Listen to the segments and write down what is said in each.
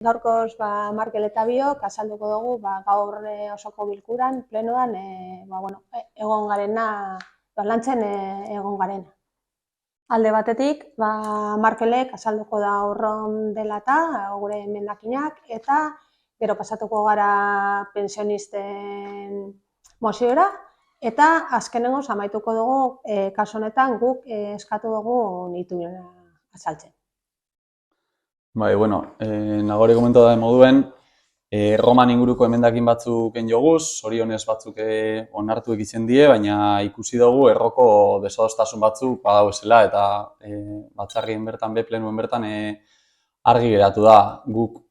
Gaurkoz, Markel eta biok azalduko dugu gaur osoko bilkuran, plenoan, egon garena, lantzen egon garena. Alde batetik, Markelek azalduko da urron dela eta gure emendakinak, eta gero pasatuko gara pensionisten moziora, eta azkenengoz amaituko dugu, kasu honetan guk eskatu dugu ituena azaltzen. Bai, nagore komento da moduen, Roman inguruko emendakin batzuk joguz, zorionez batzuk onartu egiten die, baina ikusi dugu erroko desadostasun batzuk badauzela eta batzarrien bertan, plenuen bertan argi geratu da. Guk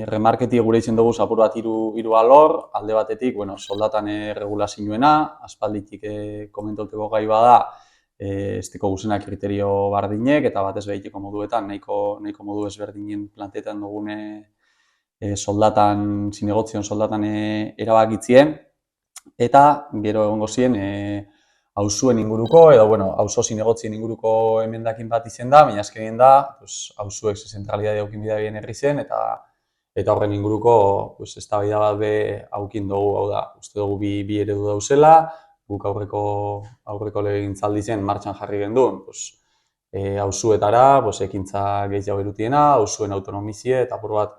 remarketi gure izen dugu apur bat hiru alor, alde batetik, soldatan regulazioena, aspalditik komentoteko gai bada, esteko guzena kriterio bardinek eta batez behiteko moduetan, nahiko modu ezberdinen planteetan dugune soldatan, zinegotzion soldatan erabakitzien, eta gero egongo ziren auzuen inguruko, edo auzo zinegotzien inguruko emendakin bat izen da, baina azkenien da, auzuek zentralidade aukin bidea bien herri zen, eta horren inguruko eztabaida bat be aukin dugu, hau da, uste dugu bi eredu dauzela, guk aurreko legegintzaldi zen martxan jarri genduen, auzuetara, ekintza gehiago erutiena, auzuen autonomizie eta apur bat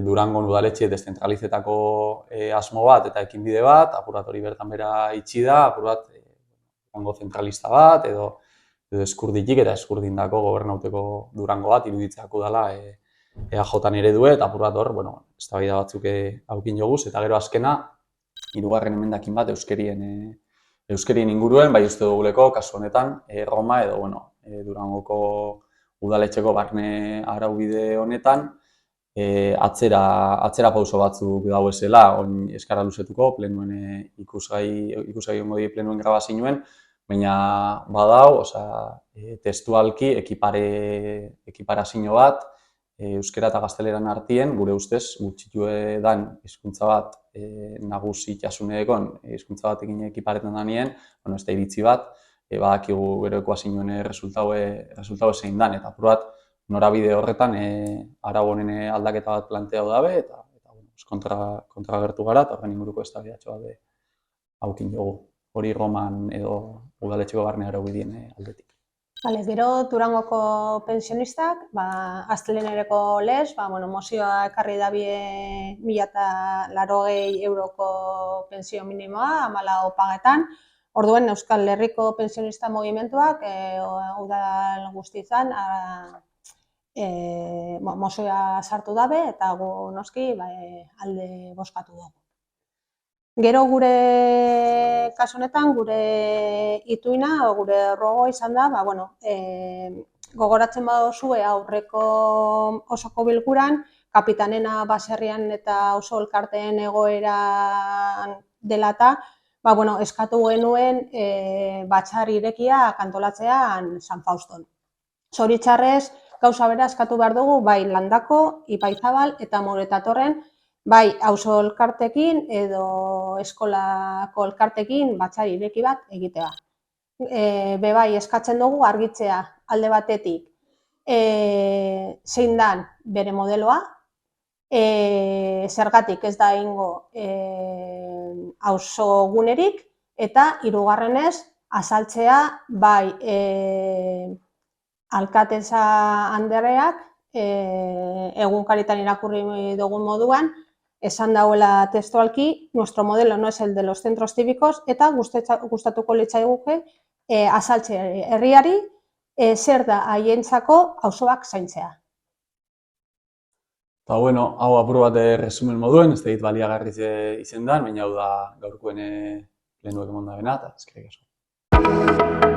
Durangon udaletxe deszentralizetako asmo bat eta ekinbide bat, apur bat hori bertan bera itxi da, apur bat Durango zentralista bat, edo eskurditik eta eskurdindako gobernauteko Durango bat iruditzeako dela EAJ-an eredue, eta apur bat hor, eztabaida batzuk aukin joguz, eta gero azkena, hirugarren emendakin bat euskerien inguruen, bai uste duguleko, kasu honetan, Roma edo, Durangoko udaletxeko barne araubide honetan, atzera pauso batzuk dauezela, eskara luzetuko, plenuen ikusgai ongo die plenuen grabazioen, baina badau, testualki ekiparazio bat, euskera eta gazteleran artien, gure ustez, gutxitu edan hizkuntza bat nagusi itxasuneekon, hizkuntza bat egin ekiparetan danien, ez da iritzi bat, badakigu gero ekuazioen resultau zein dan, eta apur bat, norabide horretan arau honen aldaketa bat planteatu dabe, eta kontra gertu gara, eta horren inguruko eztabaidatxo bat aukin jogu, hori Roman edo udaletxeko barne araubideen aldetik. Gero Durangoko pensionistak, astelehenerako lez, mozioa ekarri dabie 1.080 euroko pensio minimoa, 14 pagetan. Orduen Euskal Herriko pensionista mugimenduak udal guztietan mozioa sartu dabe eta gu noski alde bozkatu dugu. Gero gure kasu honetan, gure ituina, gure rogoa izan da, gogoratzen badozue aurreko osoko bilkuran, kapitanena baserrian eta oso elkarteen egoeran dela eta, eskatu genuen batzar irekia kantolatzean San Fauston. Zoritxarrez, gauza bera eskatu behar dugu, bai Landako, Ipaizabal eta Moretatorren, bai auzo elkartekin edo eskolako elkartekin batzar ireki bat egitea. Bai eskatzen dugu argitzea alde batetik zein dan bere modeloa, zergatik ez da egingo auzo gunerik, eta hirugarrenez azaltzea bai alkatesa andreak egunkaritan irakurri dugun moduan, esan dauela testualki, nuestro modelo no es el de los centros cívicos, eta gustatuko litzaiguke azaltzea herriari zer da haientzako auzoak zaintzea. Hau apur bat resumen moduen, ez da dit baliagarriz izen da, baina hau da gaurkoen plenuek eman da bena, eta eskerrik asko.